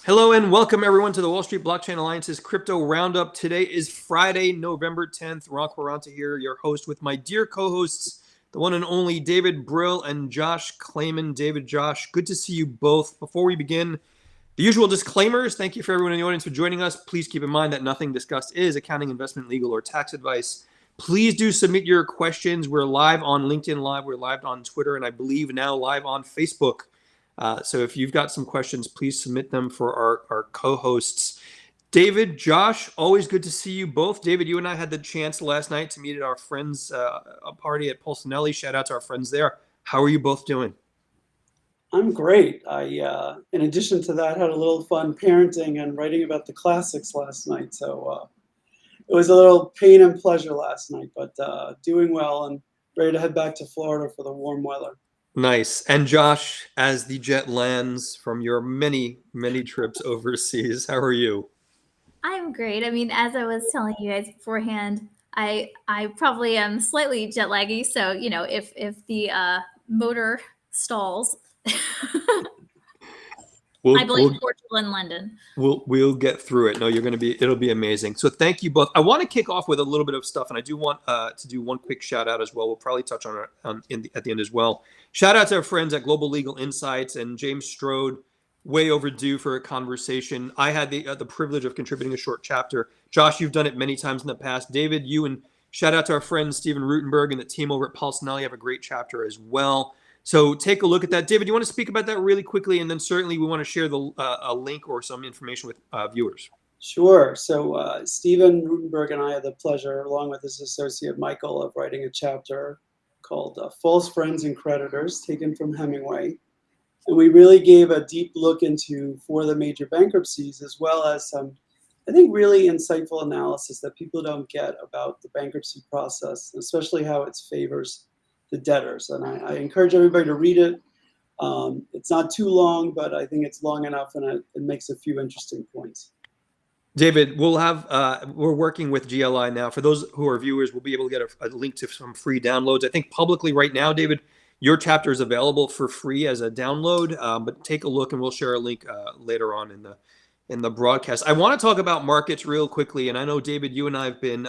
Hello and welcome everyone to the Wall Street Blockchain Alliance's Crypto Roundup. Today is Friday, November 10th. Ron Quaranta here, your host with my dear co-hosts, the one and only David Brill and Josh Klayman. David, Josh, good to see you both. Before we begin, the usual disclaimers. Thank you for everyone in the audience for joining us. Please keep in mind that nothing discussed is accounting, investment, legal, or tax advice. Please do submit your questions. We're live on LinkedIn Live. We're live on Twitter, and I believe now live on Facebook. So if you've got some questions, please submit them for our co-hosts. David, Josh, always good to see you both. David, you and I had the chance last night to meet at our friends' a party at Pulcinelli. Shout out to our friends there. How are you both doing? I'm great. In addition to that, had a little fun parenting and writing about the classics last night. So it was a little pain and pleasure last night, but doing well and ready to head back to Florida for the warm weather. Nice. And Josh, as the jet lands from your many, many trips overseas, how are you? I'm great. I mean, as I was telling you guys beforehand, I probably am slightly jet laggy. So, you know, if the motor stalls, I believe Portugal and London. We'll get through it. No, it'll be amazing. So thank you both. I want to kick off with a little bit of stuff, and I do want to do one quick shout out as well. We'll probably touch on it at the end as well. Shout out to our friends at Global Legal Insights and James Strode. Way overdue for a conversation. I had the privilege of contributing a short chapter. Josh, you've done it many times in the past. David, you and shout out to our friend Stephen Rutenberg and the team over at Pulcinelli have a great chapter as well. So take a look at that. David, you want to speak about that really quickly? And then certainly we want to share a link or some information with viewers. Sure. So Stephen Rutenberg and I had the pleasure, along with his associate Michael, of writing a chapter called False Friends and Creditors, taken from Hemingway. And we really gave a deep look into 4 of the major bankruptcies, as well as some, I think, really insightful analysis that people don't get about the bankruptcy process, especially how it favors the debtors. And I encourage everybody to read it. It's not too long, but I think it's long enough, and it makes a few interesting points. David, we're working with GLI now. For those who are viewers, we'll be able to get a link to some free downloads. I think publicly right now, David, your chapter is available for free as a download, but take a look and we'll share a link later on in the broadcast. I want to talk about markets real quickly, and I know, David, you and I have been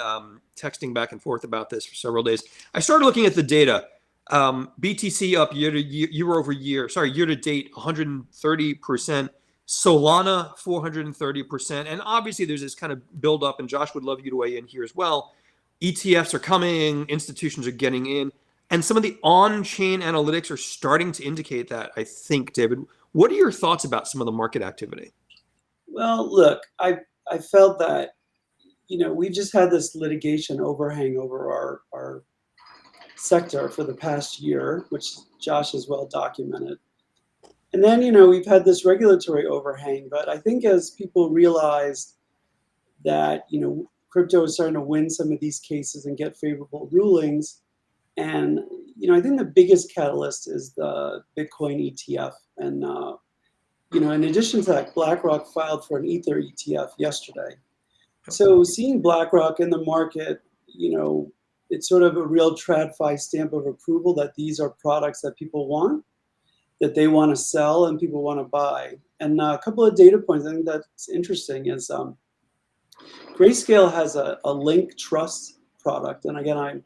texting back and forth about this for several days. I started looking at the data. BTC up year to date, 130%. Solana, 430%. And obviously there's this kind of build up, and Josh would love you to weigh in here as well. ETFs are coming, institutions are getting in. And some of the on-chain analytics are starting to indicate that, I think, David. What are your thoughts about some of the market activity? Well, look, I felt that, we've just had this litigation overhang over our sector for the past year, which Josh has well documented. And then, we've had this regulatory overhang. But I think as people realized that, crypto is starting to win some of these cases and get favorable rulings, and, I think the biggest catalyst is the Bitcoin ETF. And, in addition to that, BlackRock filed for an Ether ETF yesterday. So seeing BlackRock in the market, it's sort of a real TradFi stamp of approval that these are products that people want, that they want to sell and people want to buy. And a couple of data points I think that's interesting is Grayscale has a Link Trust product. And again, I'm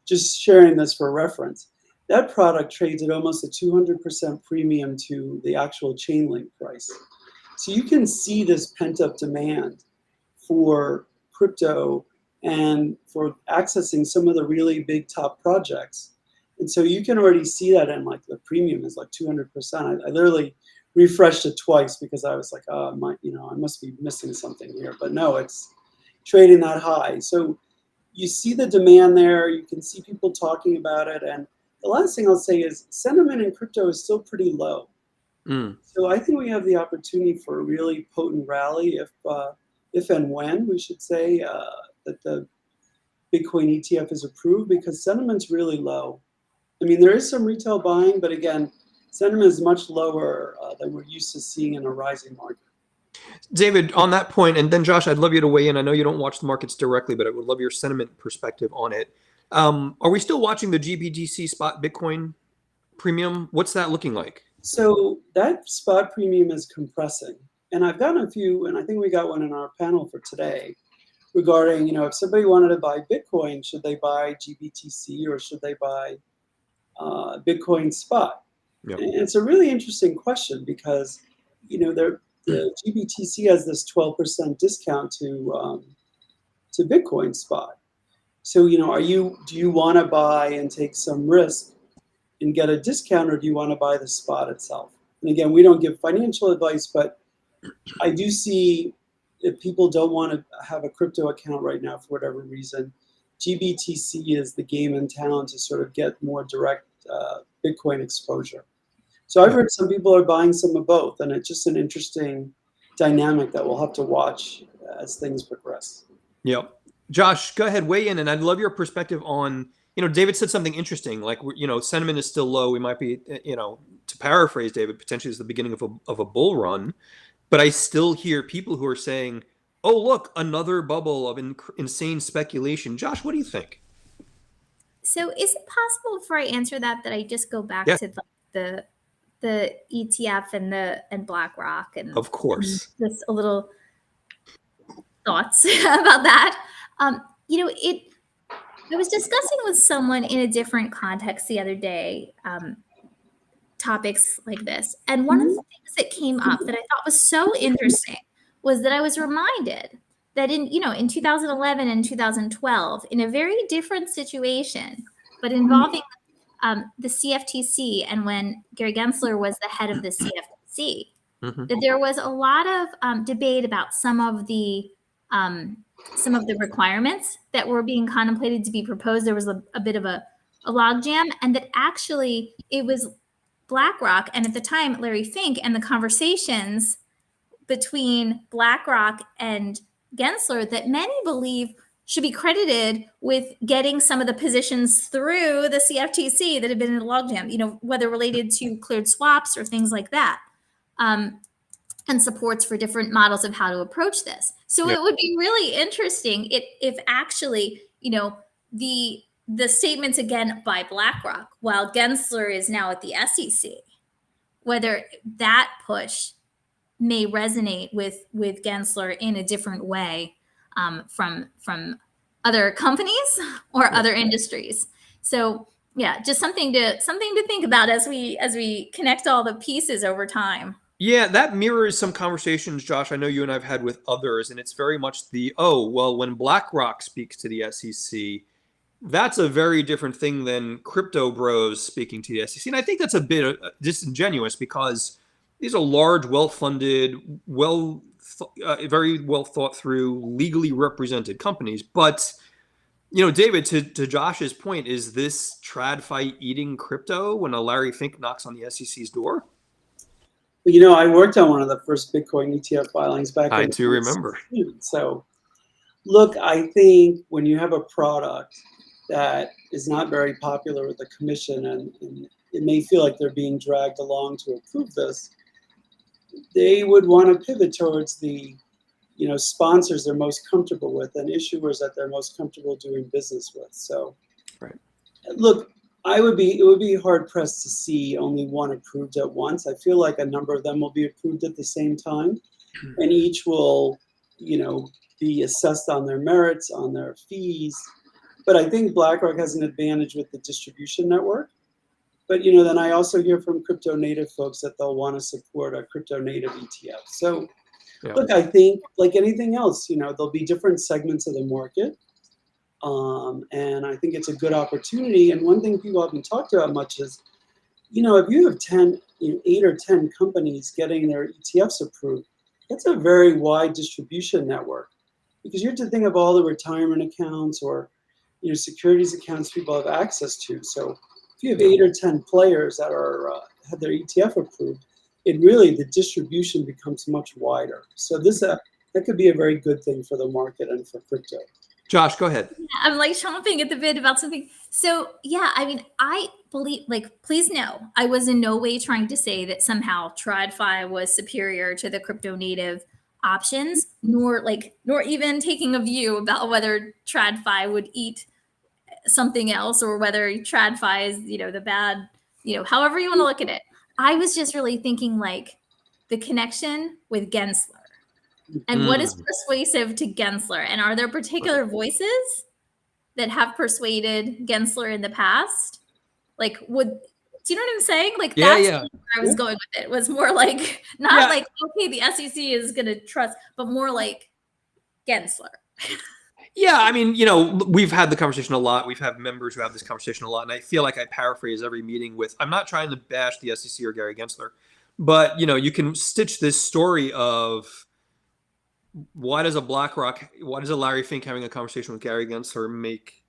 just sharing this for reference. That product trades at almost a 200% premium to the actual Chainlink price. So you can see this pent-up demand for crypto and for accessing some of the really big top projects. And so you can already see that in the premium is 200%. I literally refreshed it twice because I was like, oh, I must be missing something here. But no, it's trading that high. So you see the demand there. You can see people talking about it. And the last thing I'll say is sentiment in crypto is still pretty low. So I think we have the opportunity for a really potent rally if and when, we should say, that the Bitcoin ETF is approved, because sentiment's really low. I mean, there is some retail buying, but again, sentiment is much lower than we're used to seeing in a rising market. David, on that point, and then Josh, I'd love you to weigh in. I know you don't watch the markets directly, but I would love your sentiment perspective on it. Are we still watching the GBTC spot Bitcoin premium? What's that looking like? So that spot premium is compressing. and I've gotten a few, and I think we got one in our panel for today regarding, if somebody wanted to buy Bitcoin, should they buy GBTC or should they buy Bitcoin spot? Yep. And it's a really interesting question because, the GBTC has this 12% discount to Bitcoin spot. So, do you want to buy and take some risk and get a discount, or do you want to buy the spot itself? And again, we don't give financial advice, but I do see if people don't want to have a crypto account right now for whatever reason, GBTC is the game in town to sort of get more direct Bitcoin exposure. So I've heard some people are buying some of both, and it's just an interesting dynamic that we'll have to watch as things progress. Yep. Josh, go ahead, weigh in, and I'd love your perspective on, David said something interesting, like, sentiment is still low. We might be, to paraphrase David, potentially it's the beginning of a bull run, but I still hear people who are saying, oh, look, another bubble of insane speculation. Josh, what do you think? So is it possible before I answer that I just go back to the ETF and BlackRock and of course just a little thoughts about that? I was discussing with someone in a different context the other day, topics like this. And one of the things that came up that I thought was so interesting was that I was reminded that in 2011 and 2012, in a very different situation, but involving the CFTC, and when Gary Gensler was the head of the CFTC, that there was a lot of debate about some of the requirements that were being contemplated to be proposed. There was a bit of a logjam, and that actually it was BlackRock, and at the time Larry Fink, and the conversations between BlackRock and Gensler that many believe should be credited with getting some of the positions through the CFTC that had been in a logjam, whether related to cleared swaps or things like that, and supports for different models of how to approach this. So It would be really interesting if actually, the statements again by BlackRock, while Gensler is now at the SEC, whether that push may resonate with Gensler in a different way from other companies or other industries. So just something to think about as we connect all the pieces over time. Yeah, that mirrors some conversations, Josh, I know you and I've had with others, and it's very much when BlackRock speaks to the SEC, that's a very different thing than crypto bros speaking to the SEC. And I think that's a bit disingenuous because these are large, well-funded, very well thought through, legally represented companies. But, David, to Josh's point, is this TradFi eating crypto when a Larry Fink knocks on the SEC's door? I worked on one of the first Bitcoin ETF filings back in I do remember. So, look, I think when you have a product that is not very popular with the commission, and it may feel like they're being dragged along to approve this, they would want to pivot towards the sponsors they're most comfortable with and issuers that they're most comfortable doing business with. So, look, it would be hard pressed to see only one approved at once. I feel like a number of them will be approved at the same time, and each will, be assessed on their merits, on their fees. But I think BlackRock has an advantage with the distribution network. But then I also hear from crypto native folks that they'll want to support a crypto native ETF. So look, I think like anything else, there'll be different segments of the market. And I think it's a good opportunity. And one thing people haven't talked about much is, if you have 8 or 10 companies getting their ETFs approved, that's a very wide distribution network, because you have to think of all the retirement accounts or securities accounts people have access to. So if you have 8 or 10 players that are have their ETF approved, the distribution becomes much wider. So that could be a very good thing for the market and for crypto. Josh, go ahead. I'm like chomping at the bit about something. So I believe, please know, I was in no way trying to say that somehow TradFi was superior to the crypto native options, nor even taking a view about whether TradFi would eat something else, or whether TradFi is, the bad, however you want to look at it. I was just really thinking the connection with Gensler. And what is persuasive to Gensler? And are there particular voices that have persuaded Gensler in the past? Like, do you know what I'm saying? Like, that's where I was going with it. Was more like, not like, okay, the SEC is going to trust, but more like Gensler. Yeah, I mean, we've had the conversation a lot. We've had members who have this conversation a lot, and I feel like I paraphrase every meeting with, I'm not trying to bash the SEC or Gary Gensler, but, you can stitch this story of why does a Larry Fink having a conversation with Gary Gensler make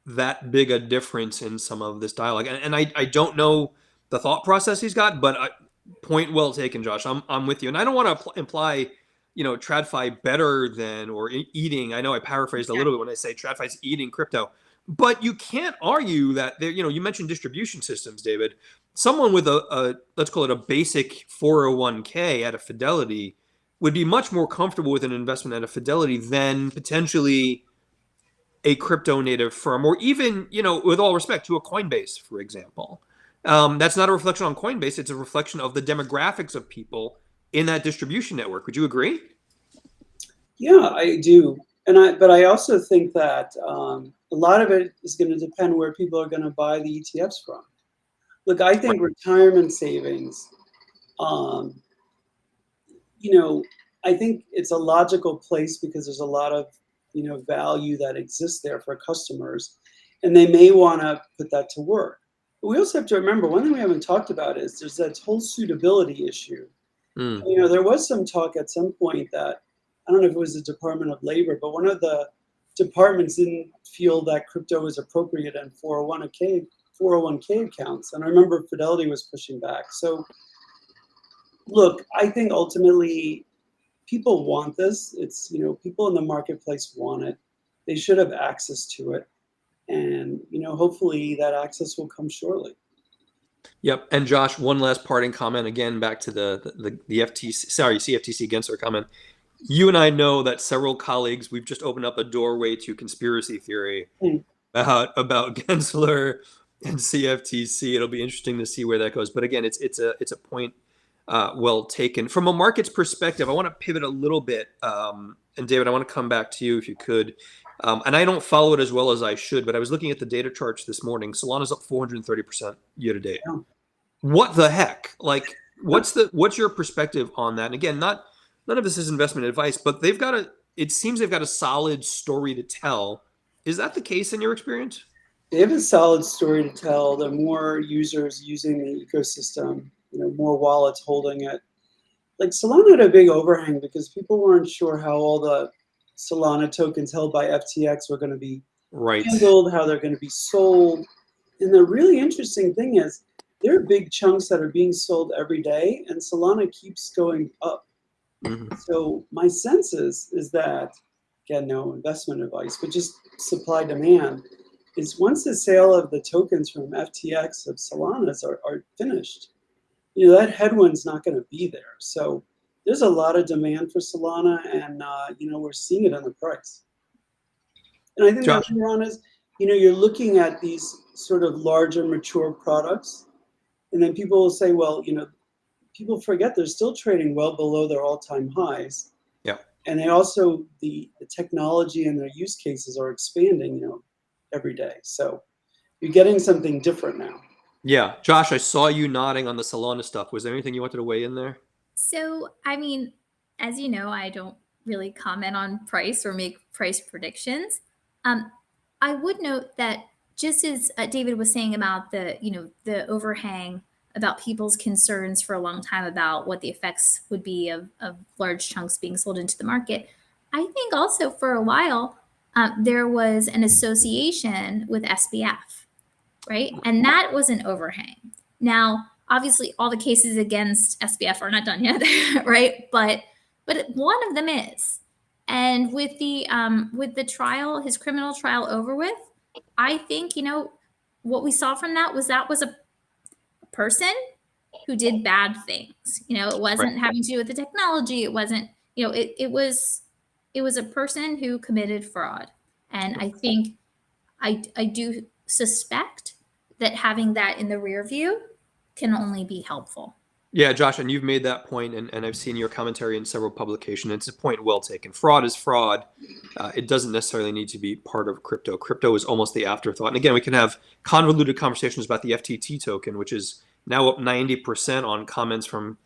that big a difference in some of this dialogue? And I don't know the thought process he's got, but point well taken, Josh. I'm with you. And I don't want to imply TradFi better than or eating. I know I paraphrased a little bit when I say TradFi's eating crypto, but you can't argue that there. You mentioned distribution systems, David. Someone with a let's call it a basic 401k at a Fidelity would be much more comfortable with an investment at a Fidelity than potentially a crypto native firm, or even with all respect to a Coinbase, for example. That's not a reflection on Coinbase; it's a reflection of the demographics of people in that distribution network. Would you agree? Yeah, I do. But I also think that a lot of it is going to depend where people are going to buy the ETFs from. Look, I think retirement savings, I think it's a logical place because there's a lot of, value that exists there for customers, and they may want to put that to work. But we also have to remember, one thing we haven't talked about is there's that whole suitability issue. There was some talk at some point that, I don't know if it was the Department of Labor, but one of the departments didn't feel that crypto was appropriate in 401k accounts. And I remember Fidelity was pushing back. So look, I think ultimately people want this. It's, people in the marketplace want it. They should have access to it. And, hopefully that access will come shortly. Yep. And Josh, one last parting comment, again, back to the CFTC Gensler comment. You and I know that several colleagues, we've just opened up a doorway to conspiracy theory about Gensler and CFTC. It'll be interesting to see where that goes. But again, it's a point well taken. From a market's perspective, I want to pivot a little bit. And David, I want to come back to you if you could. And I don't follow it as well as I should, but I was looking at the data charts this morning. Solana's up 430% year to date. Yeah. What the heck? Like, what's your perspective on that? And again, none of this is investment advice, but it seems they've got a solid story to tell. Is that the case in your experience? They have a solid story to tell. There are more users using the ecosystem, more wallets holding it. Like, Solana had a big overhang because people weren't sure how all the Solana tokens held by FTX were going to be handled, how they're going to be sold. And the really interesting thing is there are big chunks that are being sold every day, and Solana keeps going up. So my sense is that, again, no investment advice, but just supply demand, is once the sale of the tokens from FTX of Solana's are finished, that headwind's not going to be there. So there's a lot of demand for Solana, and we're seeing it in the price. And I think that, Ron, is you're looking at these sort of larger, mature products, and then people will say, well, people forget they're still trading well below their all-time highs. Yeah. And they also, the technology and their use cases are expanding, every day. So you're getting something different now. Yeah. Josh, I saw you nodding on the Solana stuff. Was there anything you wanted to weigh in there? So, I mean, as you know, I don't really comment on price or make price predictions. I would note that just as David was saying about the overhang, about people's concerns for a long time about what the effects would be of large chunks being sold into the market, I think also for a while there was an association with SBF, right? And that was an overhang. Now, obviously, all the cases against SBF are not done yet, right? But one of them is. And with the trial, his criminal trial over with, I think what we saw from that was a person who did bad things. It wasn't having to do with the technology. It wasn't. It was a person who committed fraud. And I think I do suspect that having that in the rear view can only be helpful. Yeah, Josh, and you've made that point, and I've seen your commentary in several publications. It's a point well taken. Fraud is fraud. It doesn't necessarily need to be part of crypto. Crypto is almost the afterthought. And again, we can have convoluted conversations about the FTT token, which is now up 90% on comments from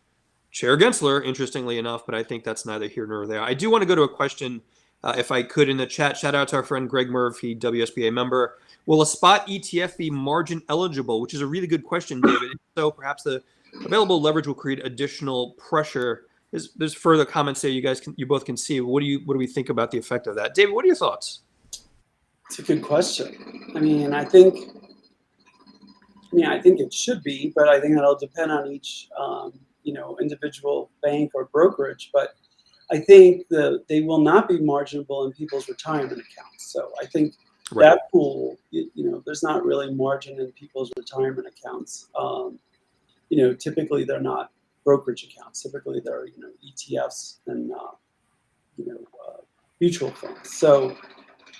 Chair Gensler, interestingly enough, but I think that's neither here nor there. I do want to go to a question, if I could, in the chat. Shout out to our friend Greg Murphy, WSBA member. Will a spot ETF be margin eligible? Which is a really good question, David. So perhaps the available leverage will create additional pressure. There's further comments there you both can see. What do we think about the effect of that? David, what are your thoughts? It's a good question. I think it should be, but I think that'll depend on each individual bank or brokerage. But I think they will not be marginable in people's retirement accounts. So I think that pool, there's not really margin in people's retirement accounts. Typically they're not brokerage accounts. Typically they're ETFs and mutual funds. So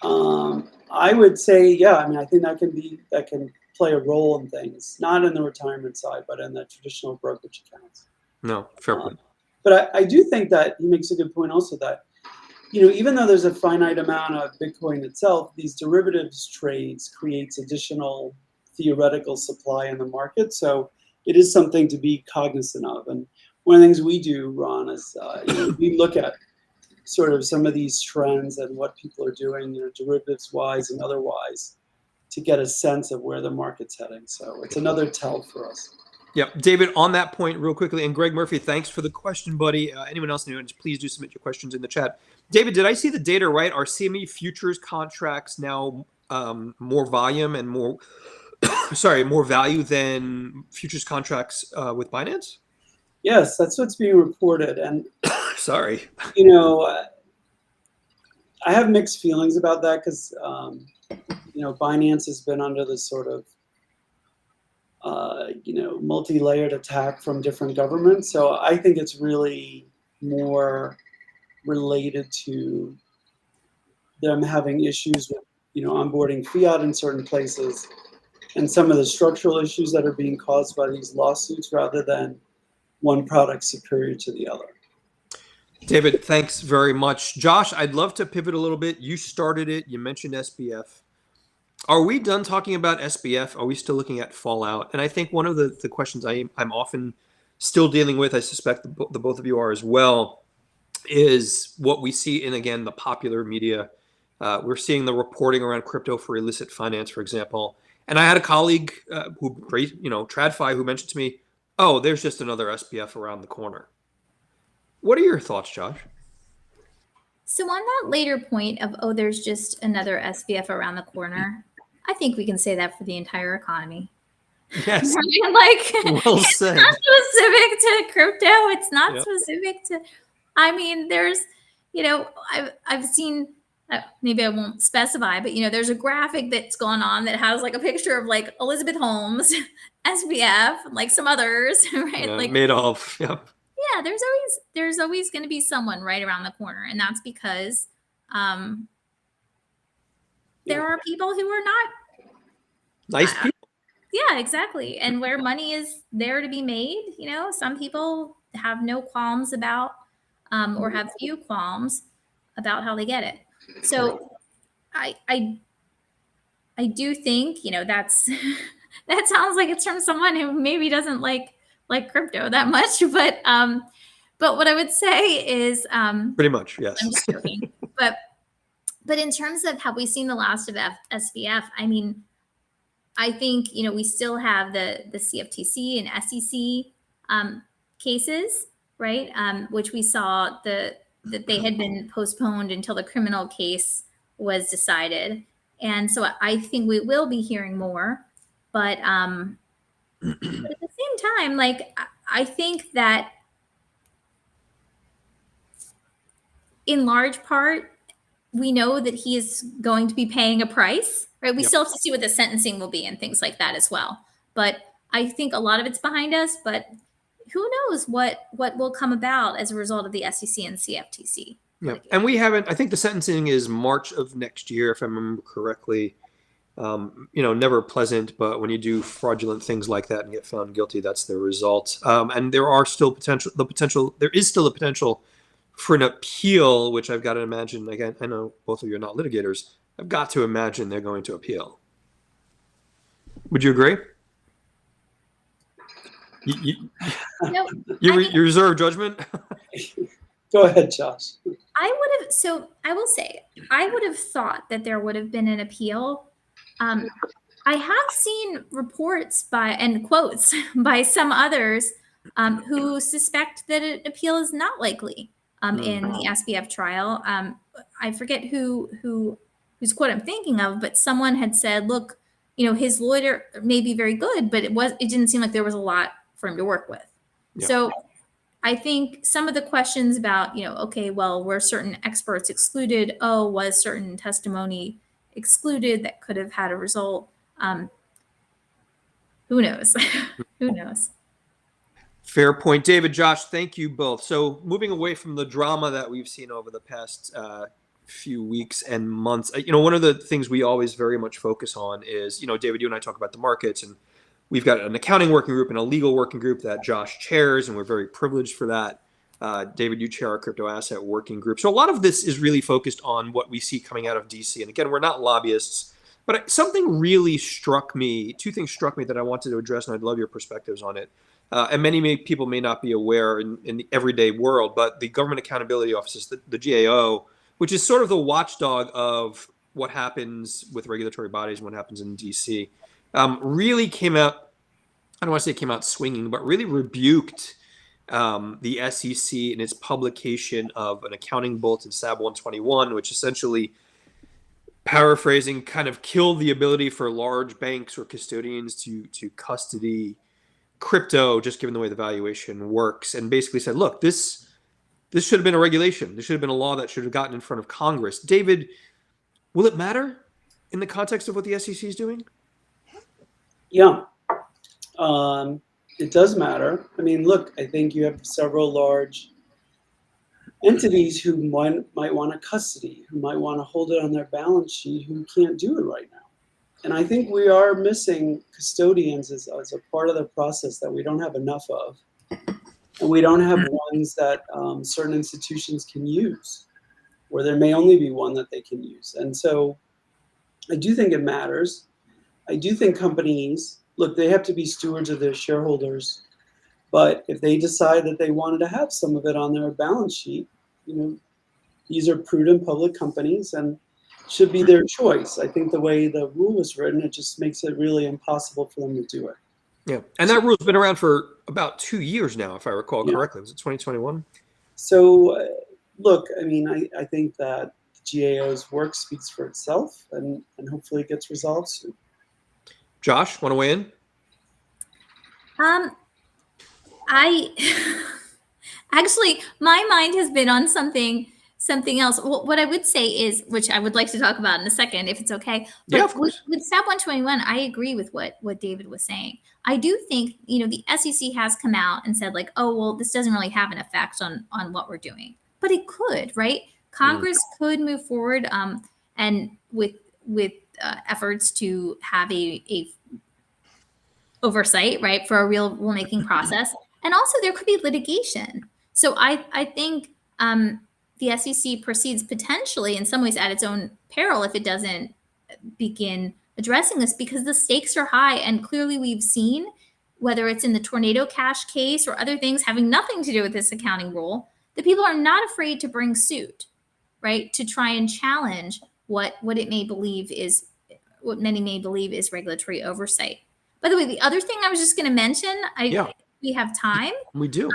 I would say, I think that can play a role in things, not in the retirement side, but in the traditional brokerage accounts. No, fair point. But I do think that he makes a good point also that, even though there's a finite amount of Bitcoin itself, these derivatives trades creates additional theoretical supply in the market. So it is something to be cognizant of. And one of the things we do, Ron, is we look at sort of some of these trends and what people are doing, derivatives-wise and otherwise, to get a sense of where the market's heading. So it's another tell for us. Yep. David, on that point, real quickly, and Greg Murphy, thanks for the question, buddy. Anyone else in the audience, please do submit your questions in the chat. David, did I see the data right? Are CME futures contracts now more volume and more value than futures contracts with Binance? Yes, that's what's being reported. And sorry. I have mixed feelings about that because Binance has been under this sort of multi-layered attack from different governments. So I think it's really more related to them having issues with, onboarding fiat in certain places and some of the structural issues that are being caused by these lawsuits rather than one product superior to the other. David, thanks very much. Josh, I'd love to pivot a little bit. You started it. You mentioned SBF. Are we done talking about SBF? Are we still looking at fallout? And I think one of the questions I'm often still dealing with, I suspect the both of you are as well, is what we see in, again, the popular media. We're seeing the reporting around crypto for illicit finance, for example. And I had a colleague TradFi, who mentioned to me, oh, there's just another SBF around the corner. What are your thoughts, Josh? So on that later point of, oh, there's just another SBF around the corner, I think we can say that for the entire economy. Yes. Well said. It's not specific to crypto. It's not specific to, there's, I've seen, maybe I won't specify, but, there's a graphic that's gone on that has like a picture of like Elizabeth Holmes, SBF, and like some others, right? Yeah, like Madoff. Yep. Yeah, there's always going to be someone right around the corner, and that's because there are people who are not nice people. Yeah, exactly. And where money is there to be made, some people have no qualms about, or have few qualms about how they get it. So I do think, that's that sounds like it's from someone who maybe doesn't like crypto that much, but what I would say is pretty much, yes. I'm just joking. But in terms of have we seen the last of SBF, I think we still have the CFTC and SEC cases, right? Which we saw that they had been postponed until the criminal case was decided, and so I think we will be hearing more. But at the same time, I think that in large part, we know that he is going to be paying a price, right? We still have to see what the sentencing will be and things like that as well. But I think a lot of it's behind us, but who knows what will come about as a result of the SEC and CFTC. Yeah. And we haven't, I think the sentencing is March of next year, if I remember correctly. never pleasant, but when you do fraudulent things like that and get found guilty, that's the result. And there is still a potential for an appeal, which I've got to imagine. Again, I know both of you are not litigators. I've got to imagine they're going to appeal. Would you agree? You reserve judgment. Go ahead, Josh. I will say, I would have thought that there would have been an appeal. I have seen reports and quotes by some others who suspect that an appeal is not likely in the SBF trial. I forget whose quote I'm thinking of, but someone had said, look, his lawyer may be very good, but it didn't seem like there was a lot for him to work with. Yeah. So I think some of the questions about, okay, well, were certain experts excluded? Oh, was certain testimony excluded that could have had a result? Who knows? Who knows? Fair point. David, Josh, thank you both. So moving away from the drama that we've seen over the past few weeks and months, one of the things we always very much focus on is, David, you and I talk about the markets, and we've got an accounting working group and a legal working group that Josh chairs, and we're very privileged for that. David, you chair our crypto asset working group. So a lot of this is really focused on what we see coming out of DC. And again, we're not lobbyists, but something really struck me. Two things struck me that I wanted to address, and I'd love your perspectives on it. And many people may not be aware in the everyday world, but the Government Accountability Office, the GAO, which is sort of the watchdog of what happens with regulatory bodies and what happens in DC, really came out, I don't want to say came out swinging, but really rebuked the SEC in its publication of an accounting bulletin, SAB 121, which essentially, paraphrasing, kind of killed the ability for large banks or custodians to custody crypto, just given the way the valuation works, and basically said, look, this should have been a regulation. This should have been a law that should have gotten in front of Congress. David, will it matter in the context of what the SEC is doing? Yeah, it does matter. I mean, look, I think you have several large entities who might want to custody, who might want to hold it on their balance sheet, who can't do it right now. And I think we are missing custodians as a part of the process that we don't have enough of. And we don't have ones that certain institutions can use, where there may only be one that they can use. And so I do think it matters. I do think companies, look, they have to be stewards of their shareholders. But if they decide that they wanted to have some of it on their balance sheet, these are prudent public companies and should be their choice. I think the way the rule is written, it just makes it really impossible for them to do it. Yeah, and that rule's been around for about 2 years now, if I recall correctly. Was it 2021? So, look, I mean, I think that the GAO's work speaks for itself, and hopefully it gets resolved soon. Josh, want to weigh in? I actually, my mind has been on something else. Well, what I would say is, which I would like to talk about in a second, if it's okay. But yeah, of course. With SAB 121, I agree with what David was saying. I do think, the SEC has come out and said, like, oh, well, this doesn't really have an effect on what we're doing. But it could, right? Congress could move forward and with efforts to have a oversight, right, for a real rulemaking process. And also there could be litigation. So I think the SEC proceeds potentially in some ways at its own peril if it doesn't begin addressing this, because the stakes are high. And clearly we've seen, whether it's in the Tornado Cash case or other things having nothing to do with this accounting rule, that people are not afraid to bring suit, right, to try and challenge what many may believe is regulatory oversight. By the way, the other thing I was just going to mention, we have time. We do.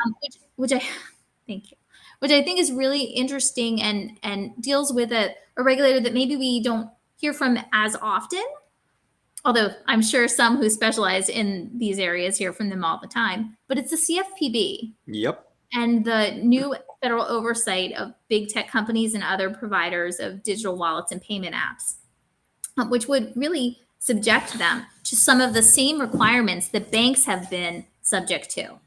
Thank you. Which I think is really interesting and deals with a regulator that maybe we don't hear from as often. Although I'm sure some who specialize in these areas hear from them all the time. But it's the CFPB. Yep. And the new federal oversight of big tech companies and other providers of digital wallets and payment apps, which would really subject them to some of the same requirements that banks have been subject to.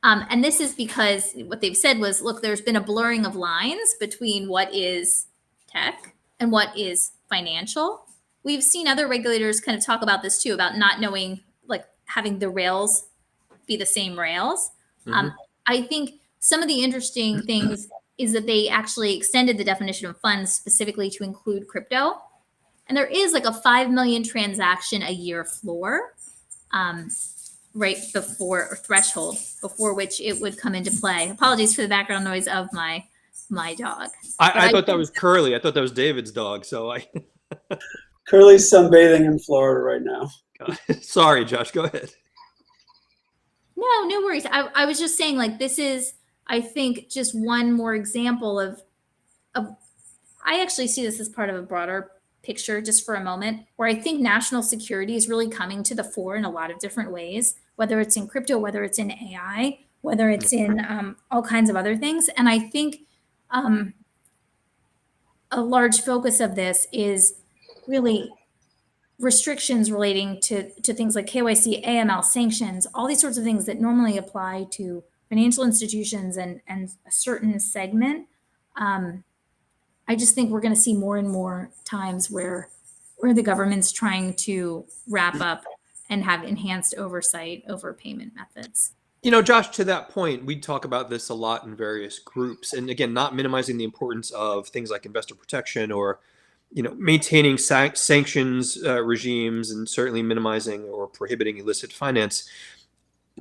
And this is because what they've said was, look, there's been a blurring of lines between what is tech and what is financial. we've seen other regulators kind of talk about this too, about not knowing, like having the rails be the same rails. Mhm. I think some of the interesting things is that they actually extended the definition of funds specifically to include crypto. And there is like a 5 million transaction a year floor, right before, or threshold before which it would come into play. Apologies for the background noise of my dog. I thought that was Curly. I thought that was David's dog. So I, Curly's sunbathing in Florida right now. sorry, Josh, go ahead. No worries. I was just saying, like, this is, I think, just one more example of I actually see this as part of a broader picture just for a moment, where I think national security is really coming to the fore in a lot of different ways, whether it's in crypto, whether it's in AI, whether it's in all kinds of other things. And I think a large focus of this is really restrictions relating to things like KYC, AML, sanctions, all these sorts of things that normally apply to financial institutions and a certain segment. I just think we're going to see more and more times where the government's trying to wrap up and have enhanced oversight over payment methods. Josh, to that point, we talk about this a lot in various groups. And again, not minimizing the importance of things like investor protection or, maintaining sanctions regimes and certainly minimizing or prohibiting illicit finance.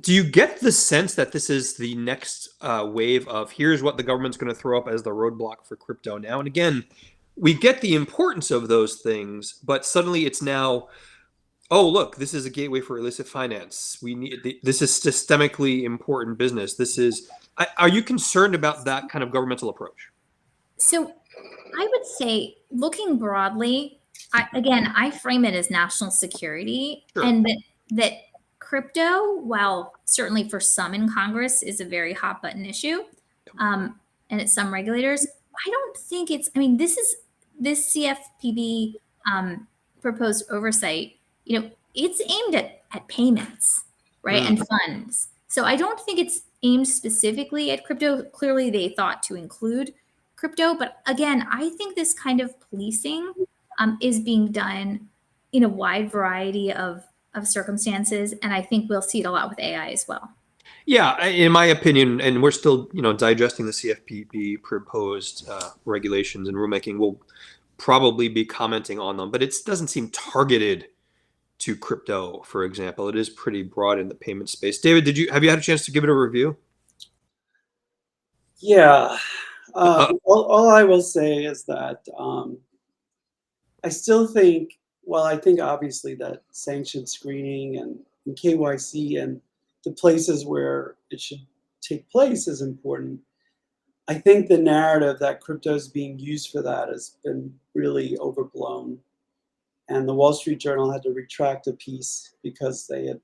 Do you get the sense that this is the next wave of here's what the government's going to throw up as the roadblock for crypto now? And again, we get the importance of those things, but suddenly it's now, oh, look, this is a gateway for illicit finance. This is systemically important business. Are you concerned about that kind of governmental approach? So I would say, looking broadly, I frame it as national security. Sure. And that crypto, while certainly for some in Congress is a very hot button issue, and it's some regulators, I don't think this CFPB proposed oversight, it's aimed at payments, right? And funds. So I don't think it's aimed specifically at crypto. Clearly they thought to include crypto, but again, I think this kind of policing is being done in a wide variety of circumstances, and I think we'll see it a lot with AI as well. Yeah, in my opinion, and we're still, digesting the CFPB proposed regulations and rulemaking. We'll probably be commenting on them, but it doesn't seem targeted to crypto, for example. It is pretty broad in the payment space. David, have you had a chance to give it a review? Yeah. All I will say is that I still think, well, I think obviously that sanction screening and KYC and the places where it should take place is important. I think the narrative that crypto is being used for that has been really overblown. And the Wall Street Journal had to retract a piece because they had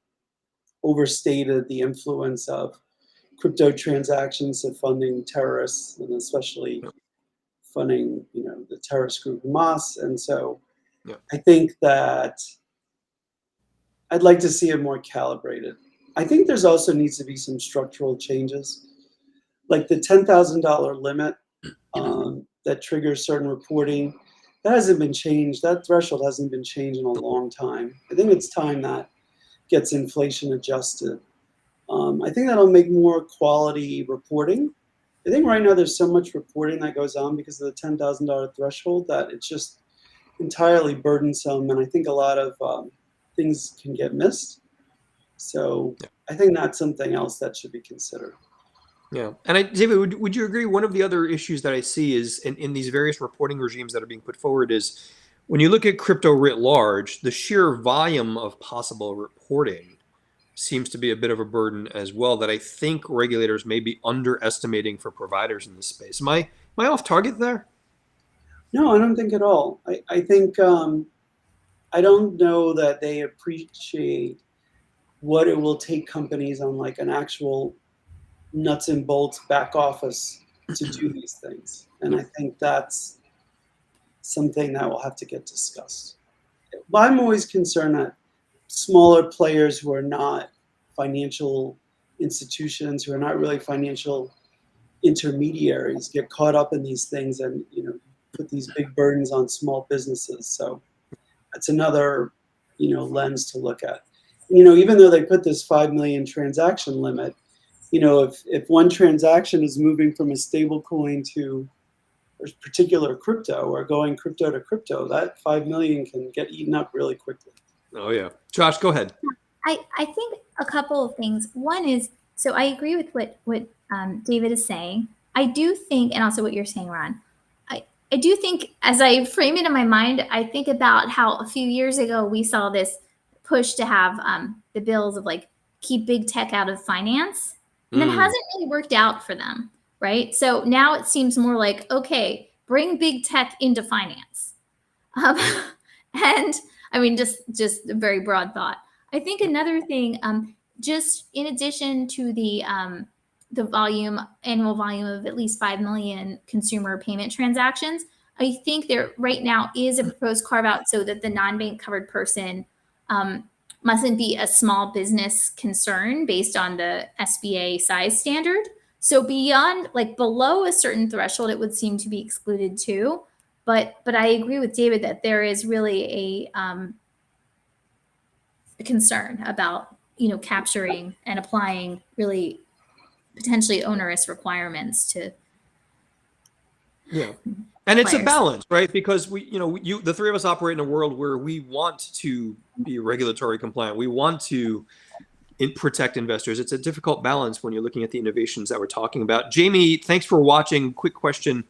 overstated the influence of crypto transactions of funding terrorists, and especially funding, the terrorist group Hamas. And so I think that I'd like to see it more calibrated. I think there's also needs to be some structural changes, like the $10,000 limit that triggers certain reporting. That hasn't been changed. That threshold hasn't been changed in a long time. I think it's time that gets inflation adjusted. I think that'll make more quality reporting. I think right now there's so much reporting that goes on because of the $10,000 threshold that it's just entirely burdensome, and I think a lot of things can get missed. So I think that's something else that should be considered. Yeah. And David, would you agree one of the other issues that I see is in these various reporting regimes that are being put forward is when you look at crypto writ large, the sheer volume of possible reporting seems to be a bit of a burden as well that I think regulators may be underestimating for providers in this space. Am I off target there? No, I don't think at all. I think I don't know that they appreciate what it will take companies on like an actual nuts and bolts back office to do these things. And I think that's something that will have to get discussed. But I'm always concerned that smaller players who are not financial institutions, who are not really financial intermediaries, get caught up in these things and put these big burdens on small businesses. So it's another, lens to look at. Even though they put this 5 million transaction limit, if one transaction is moving from a stable coin to a particular crypto or going crypto to crypto, that 5 million can get eaten up really quickly. Oh yeah. Josh, go ahead. I think a couple of things. One is, so I agree with what David is saying. I do think, and also what you're saying, Ron, I do think, as I frame it in my mind, I think about how a few years ago we saw this push to have the bills of like keep big tech out of finance, and it hasn't really worked out for them, right? So now it seems more like, okay, bring big tech into finance, and I mean, just a very broad thought. I think another thing, just in addition to the annual volume of at least 5 million consumer payment transactions, I think there right now is a proposed carve out so that the non-bank covered person mustn't be a small business concern based on the SBA size standard. So beyond, like below a certain threshold, it would seem to be excluded too. But I agree with David that there is really a concern about capturing and applying really potentially onerous requirements to and it's a players. balance, right? Because the three of us operate in a world where we want to be regulatory compliant, we want to protect investors. It's a difficult balance when you're looking at the innovations that we're talking about. Jamie, thanks for watching. Quick question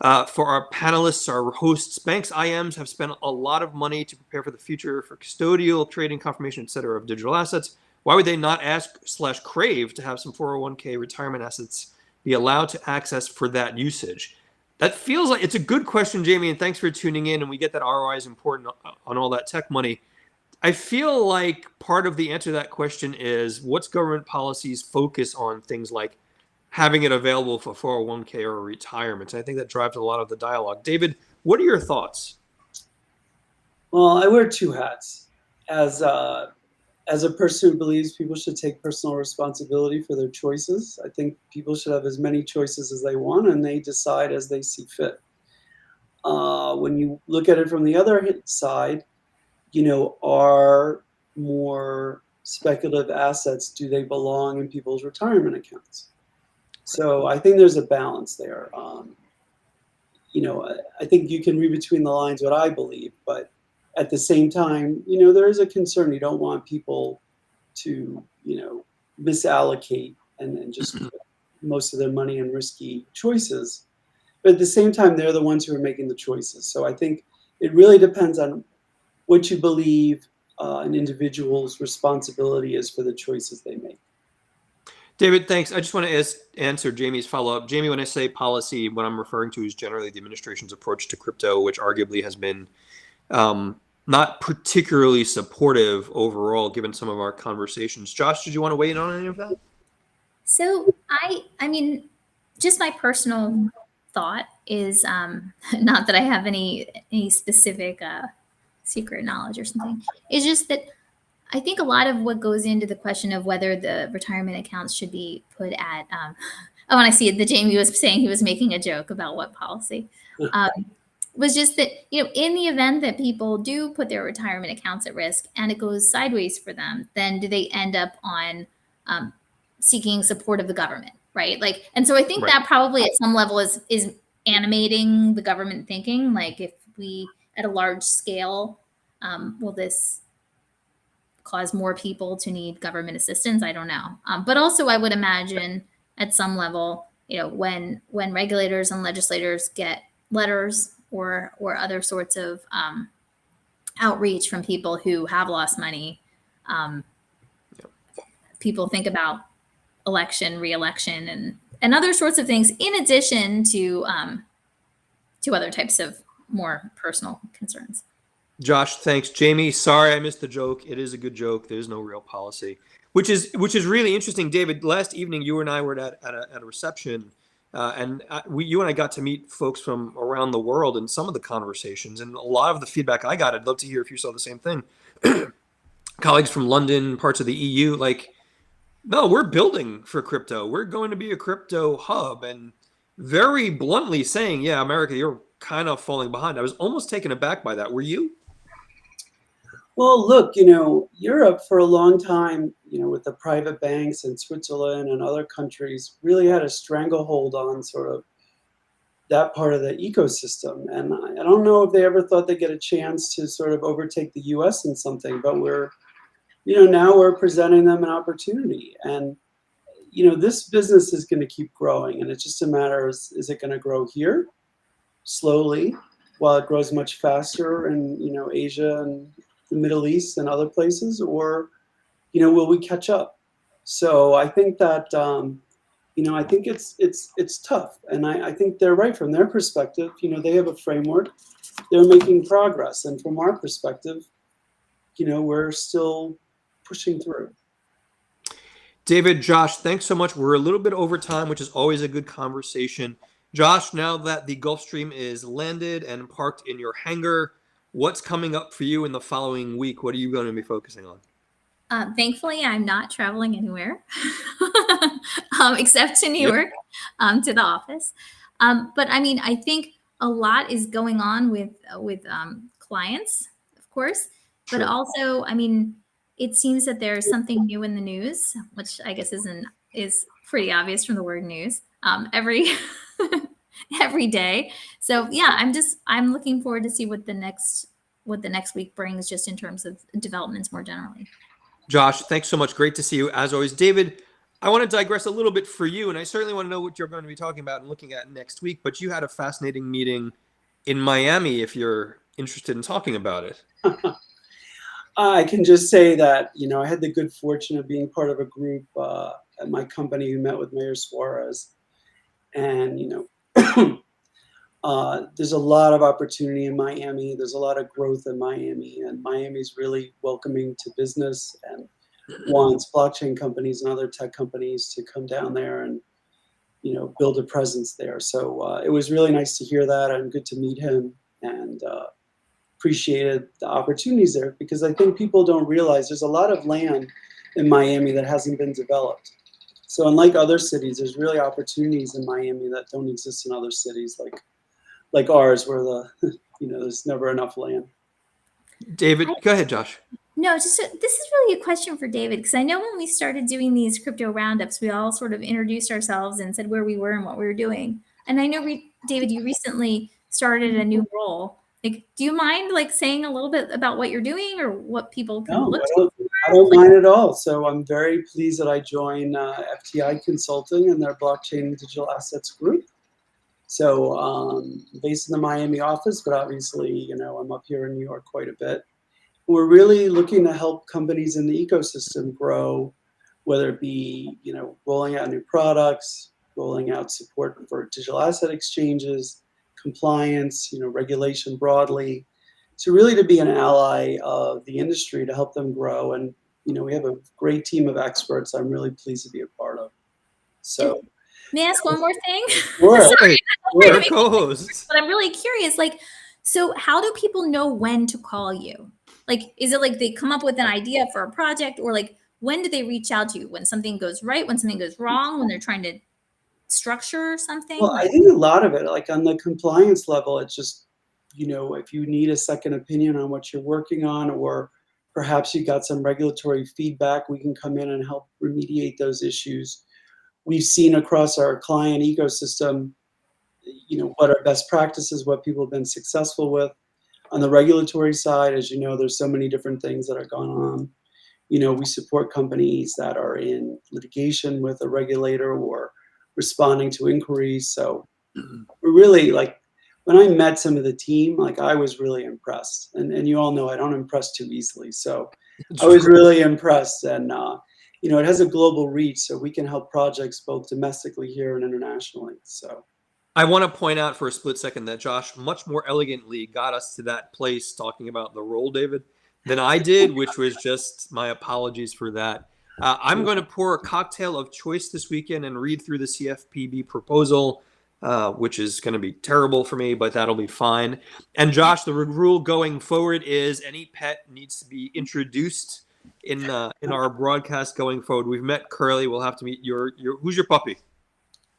for our panelists, our hosts. Banks, IMs have spent a lot of money to prepare for the future for custodial, trading, confirmation, et cetera, of digital assets. Why would they not ask/crave to have some 401k retirement assets be allowed to access for that usage? That feels like it's a good question, Jamie, and thanks for tuning in. And we get that ROI is important on all that tech money. I feel like part of the answer to that question is, what's government policy's focus on things like having it available for 401k or retirement? And I think that drives a lot of the dialogue. David, what are your thoughts? Well, I wear two hats. As a person who believes people should take personal responsibility for their choices, I think people should have as many choices as they want, and they decide as they see fit. When you look at it from the other side, are more speculative assets, do they belong in people's retirement accounts? So I think there's a balance there. I think you can read between the lines what I believe, but at the same time, there is a concern. You don't want people to, misallocate and just put most of their money in risky choices. But at the same time, they're the ones who are making the choices. So I think it really depends on what you believe an individual's responsibility is for the choices they make. David, thanks. I just want to answer Jamie's follow-up. Jamie, when I say policy, what I'm referring to is generally the administration's approach to crypto, which arguably has been not particularly supportive overall, given some of our conversations. Josh, did you want to weigh in on any of that? So I mean, just my personal thought is not that I have any specific secret knowledge or something. It's just that I think a lot of what goes into the question of whether the retirement accounts should be put at, oh, and I see that Jamie was saying he was making a joke about what policy, was just that, in the event that people do put their retirement accounts at risk and it goes sideways for them, then do they end up on seeking support of the government, right? Like, and so I think that probably at some level is animating the government thinking, like if we, at a large scale, will this cause more people to need government assistance? I don't know. But also I would imagine at some level, when regulators and legislators get letters or other sorts of outreach from people who have lost money, people think about election, re-election, and other sorts of things, in addition to other types of more personal concerns. Josh, thanks. Jamie, sorry I missed the joke. It is a good joke. There's no real policy, which is really interesting. David, last evening you and I were at a reception, and you and I got to meet folks from around the world in some of the conversations, and a lot of the feedback I got, I'd love to hear if you saw the same thing. Colleagues from London, parts of the EU, like, no, we're building for crypto. We're going to be a crypto hub, and very bluntly saying, yeah, America, you're kind of falling behind. I was almost taken aback by that. Were you? Well, look, Europe for a long time, with the private banks in Switzerland and other countries, really had a stranglehold on sort of that part of the ecosystem. And I don't know if they ever thought they'd get a chance to sort of overtake the US in something, but now we're presenting them an opportunity. And, this business is going to keep growing. And it's just a matter of, is it going to grow here slowly while it grows much faster in, Asia and the Middle East and other places, or, will we catch up? So I think that, I think it's tough, and I think they're right from their perspective. They have a framework, they're making progress, and from our perspective, we're still pushing through. David, Josh, thanks so much. We're a little bit over time, which is always a good conversation. Josh, now that the Gulfstream is landed and parked in your hangar, what's coming up for you in the following week? What are you going to be focusing on? Thankfully, I'm not traveling anywhere except to New York, to the office. But I mean, I think a lot is going on with clients, of course, but Sure. also, I mean, it seems that there's something new in the news, which I guess is pretty obvious from the word news. Every every day. So yeah, I'm looking forward to see what the next week brings, just in terms of developments more generally. Josh, thanks so much. Great to see you as always. David, I want to digress a little bit for you, and I certainly want to know what you're going to be talking about and looking at next week. But you had a fascinating meeting in Miami, if you're interested in talking about it. I can just say that, I had the good fortune of being part of a group at my company who met with Mayor Suarez. And, there's a lot of opportunity in Miami. There's a lot of growth in Miami. And Miami's really welcoming to business and wants blockchain companies and other tech companies to come down there and, build a presence there. So it was really nice to hear that, and good to meet him, and appreciated the opportunities there, because I think people don't realize there's a lot of land in Miami that hasn't been developed. So unlike other cities, there's really opportunities in Miami that don't exist in other cities like ours, where there's never enough land. David, go ahead, Josh. No, this is really a question for David, because I know when we started doing these crypto roundups, we all sort of introduced ourselves and said where we were and what we were doing. And I know, David, you recently started a new role. Like, do you mind saying a little bit about what you're doing, or what people can look for? I don't mind at all. So I'm very pleased that I joined FTI Consulting and their blockchain and digital assets group. So based in the Miami office, but obviously, I'm up here in New York quite a bit. We're really looking to help companies in the ecosystem grow, whether it be, rolling out new products, rolling out support for digital asset exchanges, compliance, regulation broadly. So really to be an ally of the industry to help them grow. And, we have a great team of experts I'm really pleased to be a part of. So. May I ask one more thing? Sure. Sorry, Sure, co-host. but I'm really curious. So how do people know when to call you? Is it they come up with an idea for a project, or when do they reach out to you? When something goes right, when something goes wrong, when they're trying to structure something? Well, I think a lot of it, on the compliance level, it's just, if you need a second opinion on what you're working on, or perhaps you got some regulatory feedback, we can come in and help remediate those issues. We've seen across our client ecosystem, what are best practices, what people have been successful with. On the regulatory side, as you know, there's so many different things that are going on. We support companies that are in litigation with a regulator or responding to inquiries. So we're really when I met some of the team, I was really impressed. And you all know I don't impress too easily. So I was really impressed. And, it has a global reach, so we can help projects both domestically here and internationally. So I want to point out for a split second that Josh much more elegantly got us to that place talking about the role, David, than I did, which was just my apologies for that. I'm going to pour a cocktail of choice this weekend and read through the CFPB proposal, which is going to be terrible for me, but that'll be fine. And Josh, the rule going forward is any pet needs to be introduced in our broadcast going forward. We've met Curly. We'll have to meet your who's your puppy?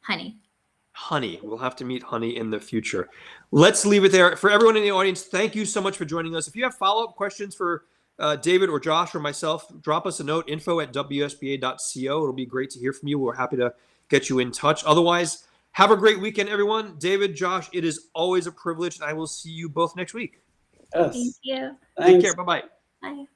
Honey. We'll have to meet Honey in the future. Let's leave it there. For everyone in the audience, thank you so much for joining us. If you have follow-up questions for David or Josh or myself, drop us a note, info@wsba.co. It'll be great to hear from you. We're happy to get you in touch. Otherwise, have a great weekend, everyone. David, Josh, it is always a privilege, and I will see you both next week. Yes. Thank you. Take Thanks. care. Bye-bye. Bye.